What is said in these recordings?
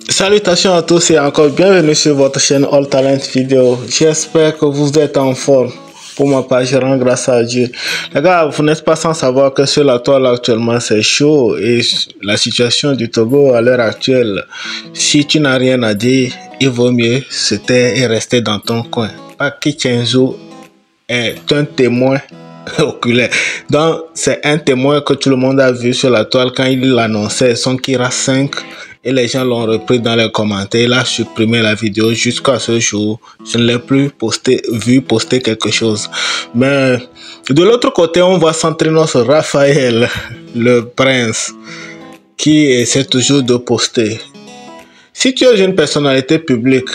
Salutations à tous et encore bienvenue sur votre chaîne All Talent Vidéo. J'espère que vous êtes en forme. Pour ma part, je rends grâce à Dieu. Les gars, vous n'êtes pas sans savoir que sur la toile actuellement c'est chaud et la situation du Togo à l'heure actuelle, si tu n'as rien à dire, il vaut mieux se taire et rester dans ton coin. Paki Chenzo est un témoin oculaire. Donc, c'est un témoin que tout le monde a vu sur la toile quand il l'annonçait, son Kira 5. Et les gens l'ont repris dans les commentaires. Il a supprimé la vidéo jusqu'à ce jour. Je ne l'ai plus vu poster quelque chose. Mais de l'autre côté, on voit Centrinos Raphaël, le prince, qui essaie toujours de poster. Si tu es une personnalité publique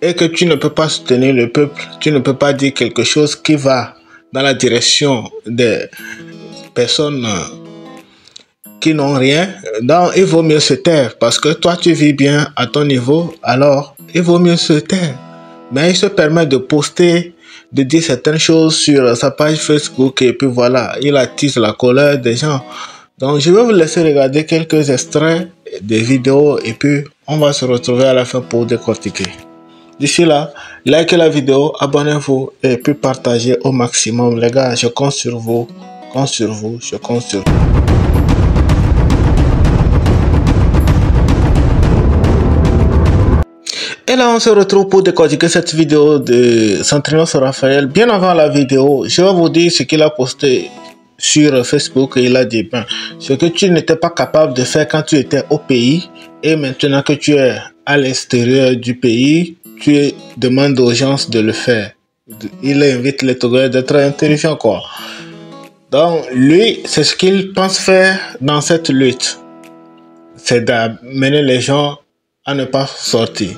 et que tu ne peux pas soutenir le peuple, tu ne peux pas dire quelque chose qui va dans la direction des personnes qui n'ont rien, donc il vaut mieux se taire parce que toi tu vis bien à ton niveau, alors il vaut mieux se taire. Mais il se permet de poster, de dire certaines choses sur sa page Facebook et puis voilà, il attise la colère des gens. Donc je vais vous laisser regarder quelques extraits des vidéos et puis on va se retrouver à la fin pour décortiquer. D'ici là, likez la vidéo, abonnez-vous et puis partagez au maximum. Les gars, je compte sur vous, je compte sur vous. Et là, on se retrouve pour décortiquer cette vidéo de Centrinos Raphaël. Bien avant la vidéo, je vais vous dire ce qu'il a posté sur Facebook. Il a dit, ben, ce que tu n'étais pas capable de faire quand tu étais au pays et maintenant que tu es à l'extérieur du pays, tu demandes d'urgence de le faire. Il invite les Togolais d'être intelligents, quoi. Donc, lui, c'est ce qu'il pense faire dans cette lutte. C'est d'amener les gens à ne pas sortir.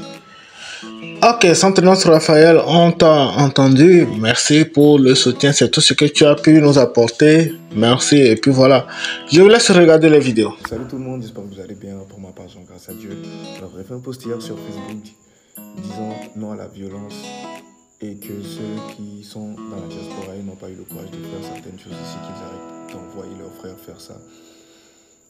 Ok, Centrinos Raphaël, on t'a entendu. Merci pour le soutien. C'est tout ce que tu as pu nous apporter. Merci. Et puis voilà. Je vous laisse regarder les vidéos. Salut tout le monde, j'espère que vous allez bien. Pour ma part, grâce à Dieu. Alors, j'ai fait un post hier sur Facebook disant non à la violence et que ceux qui sont dans la diaspora n'ont pas eu le courage de faire certaines choses ici, qu'ils arrêtent d'envoyer leurs frères faire ça.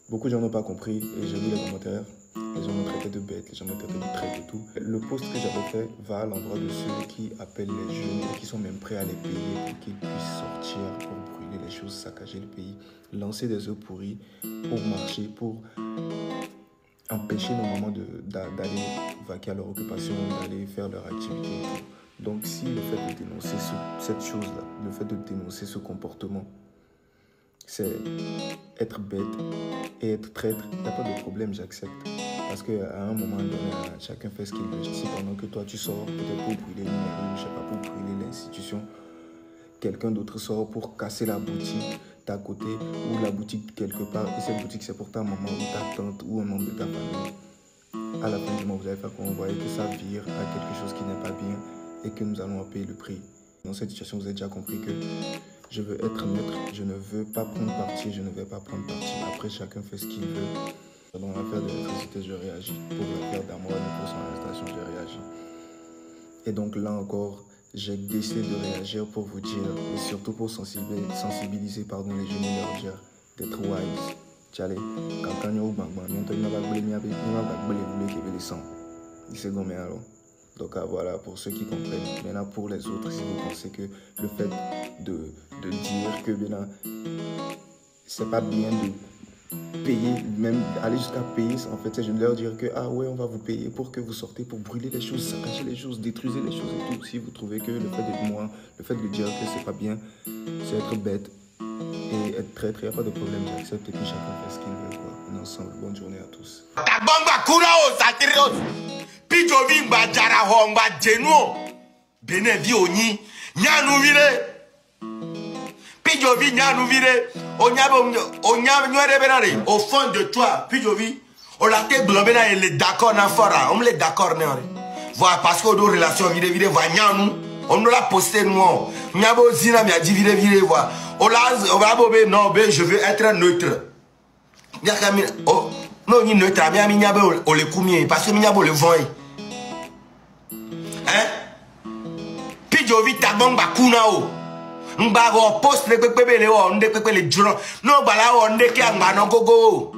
Beaucoup de gens n'ont pas compris et j'ai vu les commentaires. Les gens m'ont traité de bête, les gens m'ont traité de traite et tout. Le post que j'avais fait va à l'endroit de ceux qui appellent les jeunes et qui sont même prêts à les payer pour qu'ils puissent sortir, pour brûler les choses, saccager le pays, lancer des œufs pourris pour marcher, pour empêcher nos mamans d'aller vaquer à leur occupation, d'aller faire leur activité et tout. Donc si le fait de dénoncer cette chose-là, le fait de dénoncer ce comportement, c'est être bête et être traître, il n'y a pas de problème, j'accepte. Parce qu'à un moment donné, chacun fait ce qu'il veut. Si pendant que toi tu sors, peut-être pour brûler une mairie, je sais pas, pour brûler l'institution, quelqu'un d'autre sort pour casser la boutique d'à côté ou la boutique quelque part, et cette boutique c'est pour ta maman ou ta tante ou un membre de ta famille. À la fin du mois, vous allez faire qu'on voyait que ça vire à quelque chose qui n'est pas bien et que nous allons en payer le prix. Dans cette situation, vous avez déjà compris que je veux être neutre, je ne veux pas prendre parti, je ne vais pas prendre parti. Après, chacun fait ce qu'il veut. Dans l'affaire de l'électricité, je réagis. Pour l'affaire d'Amour, pour son arrestation, j'ai réagi. Et donc là encore, j'ai décidé de réagir pour vous dire, et surtout pour sensibiliser les jeunes et leur dire d'être wise. Tchale, quand on est au banc, donc voilà, pour ceux qui comprennent. Maintenant, pour les autres, si vous pensez que le fait de dire que c'est pas bien de payer, même aller jusqu'à payer, en fait, c'est de leur dire que ah ouais, on va vous payer pour que vous sortez, pour brûler les choses, saccager les choses, détruisez les choses et tout. Si vous trouvez que le fait de dire que c'est pas bien, c'est être bête et être traître, il n'y a pas de problème, j'accepte et puis chacun fait ce qu'il veut, quoi. On est ensemble, bonne journée à tous. Pijovi mba jara ho mba jenu bene vi onyi nyanu vire Pijovi nyanu vire onya nywere benare au fond de toi Pijovi on la te globé na il est d'accord na fora on l'est d'accord na voilà parce que do relation vire va nyanu on l'a posté nous nyabo zina mi a dit vire voilà on va bobe non ben je veux être neutre nyakami oh non ni neutre mi ami nyabo o le kumie parce que mi nyabo le vent Pijovi tabomba kuna o mbago post le pepe le o nde pepe le juro no bala o nde ke anga no gogo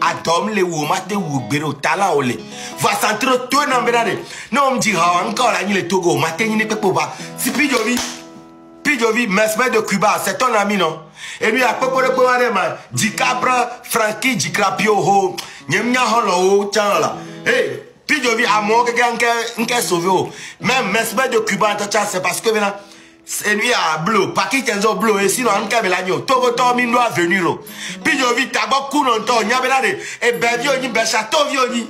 Adam le ou mate ou bero tala ole. Va centre tout na benade. Non me dit encore la ni le Togo mate ni pe pas. Si Pidjovi mesme de Cuba, c'est ton ami non? Et lui a peu pour le commandement. Dicapre Frankie Dicrapio ho. Nyemnya holo chala. Hey, Pidjovi a mon que sauvé. Même mesme de Cuba c'est parce que maintenant c'est lui à bleu, pas qui t'en bleu et sinon on câble l'agneau. Togo to mi doit venir. Pidjovi tabo kunon to nya benade et bevio ni bechato vioni.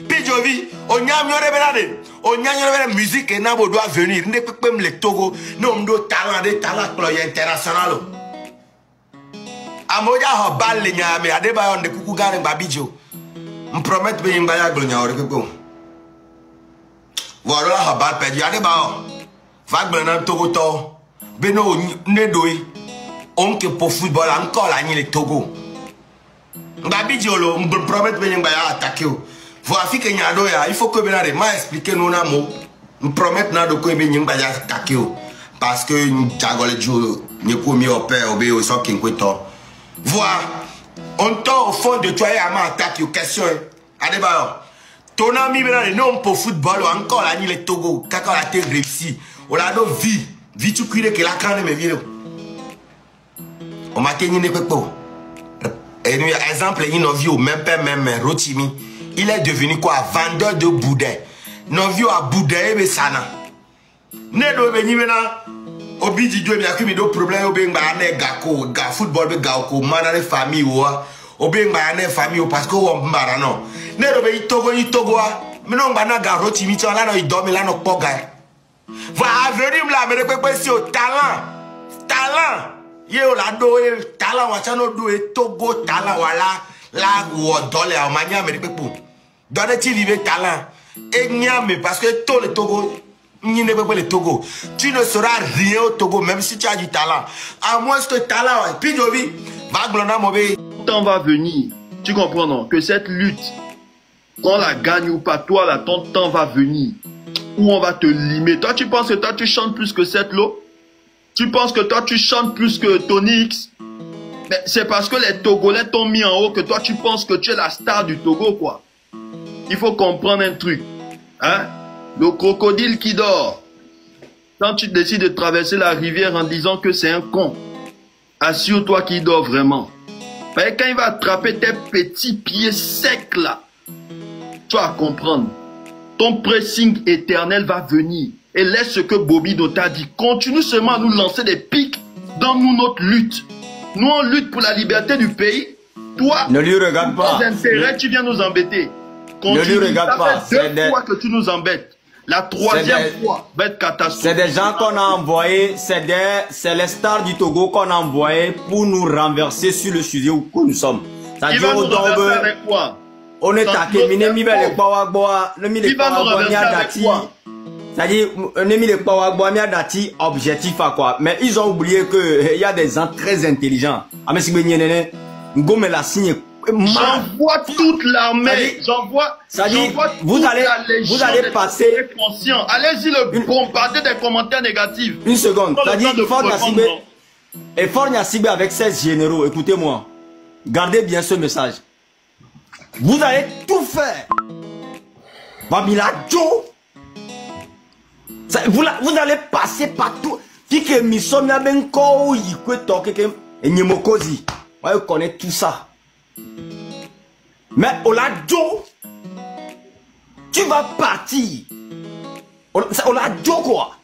Pidjovi on nya miore benade. On y a une musique et n'abo doit venir. Ne peut pas me le Togo. Non, on doit des talents international. Amoya ho bal le nya me adeba on de kuku gare babidjo. Me promet be mbaya glonya ore ko. Voilà ho bal pedi adeba. Va glona Togo to. Beno ne doi. On que pour football encore la ni le Togo. Babidjo lo me promet be mbaya attaquer. Voilà, il faut que vous m'expliquiez nous n'amo. Nous promettons de quoi nous allons attaquer parce que nous avons nous commis au père au béo sans qu'il voilà, on t'a au fond de toi et à m'attaquer aux questions. Adeba, ton ami non pour football encore la ni le Togo, quand la terre réussi, on a nos vie tu cuire que la crâne me vient. On m'a tenu ne peut pas. Et nous exemple il nous vit même pas même Rotimi. Il est devenu quoi? Vendeur de boudin. Nos vieux à boudin et sana. Ne do veni maintenant. Obi di Dieu bien que mi do problème obi ngba gako ga football be gako manane famille ou obi ngba na famille parce que on mbara non. Ne do be Togo a. Mais non ngba na ga Rotimi ti la no idomi la no poga. Va venir là me repé si au talent. Ye o la do e talent wa chano do e Togo talent wala. Là où on donne à manière mais pour donner-tu vivre talent et niame parce que tout le Togo ni ne peut pas le Togo tu ne seras rien au Togo même si tu as du talent à moins que talent puis Jovi va glona mauvais temps va venir tu comprends non que cette lutte qu'on la gagne ou pas toi là ton temps va venir où on va te limer. Toi tu penses que toi tu chantes plus que cette lot, tu penses que toi tu chantes plus que Tony X. C'est parce que les Togolais t'ont mis en haut que toi tu penses que tu es la star du Togo quoi. Il faut comprendre un truc. Hein? Le crocodile qui dort. Quand tu décides de traverser la rivière en disant que c'est un con, assure-toi qu'il dort vraiment. Parce que quand il va attraper tes petits pieds secs là, tu vas comprendre. Ton pressing éternel va venir. Et laisse ce que Bobby t'a dit. Continue seulement à nous lancer des pics dans notre lutte. Nous, on lutte pour la liberté du pays. Toi, ne lui regarde pas. Tes intérêts, tu viens nous embêter. Continue. Ne lui regarde pas. Ça fait deux fois que tu nous embêtes. La troisième fois va être catastrophique. C'est des gens qu'on a envoyés, c'est les stars du Togo qu'on a envoyés pour nous renverser sur le sujet où nous sommes. Il va nous renverser avec quoi? On est taqué. Il va nous renverser avec quoi? C'est-à-dire, on a mis les Pawagbois, dati objectif à quoi? Mais ils ont oublié qu'il y a des gens très intelligents. J'envoie toute l'armée. J'envoie vous allez passer. Allez-y le bombarder des commentaires négatifs. Une seconde. C'est-à-dire, Fort Nyasibé avec 16 généraux, écoutez-moi. Gardez bien ce message. Vous allez tout faire. Babila Joe. Vous allez passer partout. Kike misomia benko yikwe toke ke enyemokozi. Vous connaissez tout ça. Mais Olajo, tu vas partir. Olajo quoi?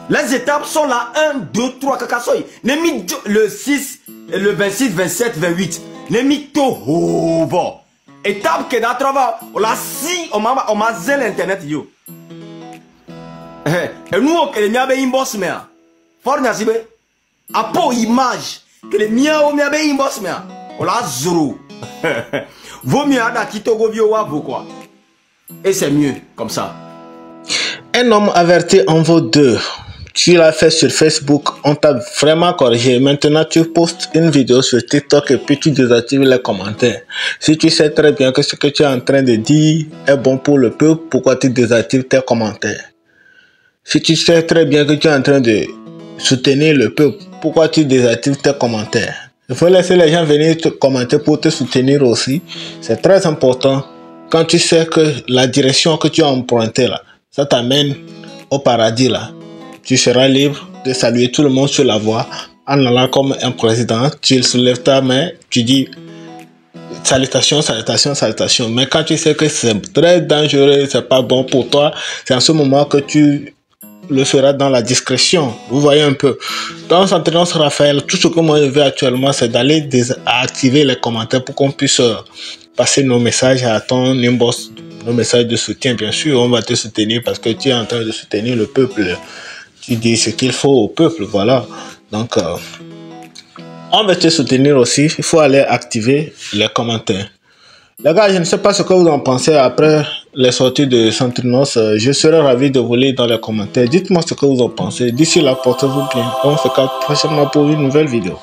Les étapes sont là 1, 2, 3 kakasoy. Le 6, le 26, 27, 28. Les mythos hovo. Étape que d'atrava. On m'a zèle internet yo. Et nous, que les miens inbox mais Fort Nyasibé, à pour image que les miens au miens inbox mais on l'a zéro. Vaut mieux à Togo vieux ou quoi. Et c'est mieux comme ça. Un homme averti en vaut deux. Tu l'as fait sur Facebook, on t'a vraiment corrigé. Maintenant, tu postes une vidéo sur TikTok et puis tu désactives les commentaires. Si tu sais très bien que ce que tu es en train de dire est bon pour le peuple, pourquoi tu désactives tes commentaires? Si tu sais très bien que tu es en train de soutenir le peuple, pourquoi tu désactives tes commentaires? Il faut laisser les gens venir te commenter pour te soutenir aussi. C'est très important. Quand tu sais que la direction que tu as empruntée là, ça t'amène au paradis là. Tu seras libre de saluer tout le monde sur la voie en allant comme un président. Tu soulèves ta main, tu dis salutations, salutations, salutations. Mais quand tu sais que c'est très dangereux, c'est pas bon pour toi, c'est en ce moment que tu le feras dans la discrétion. Vous voyez un peu. Dans Centenos Raphaël, tout ce que moi je veux actuellement, c'est d'aller activer les commentaires pour qu'on puisse passer nos messages à ton inbox, nos messages de soutien. Bien sûr, on va te soutenir parce que tu es en train de soutenir le peuple. Tu dis ce qu'il faut au peuple, voilà. Donc, on va te soutenir aussi. Il faut aller activer les commentaires. Les gars, je ne sais pas ce que vous en pensez après les sorties de Centenos. Je serai ravi de vous lire dans les commentaires. Dites-moi ce que vous en pensez. D'ici là, portez-vous bien. On se capte prochainement pour une nouvelle vidéo.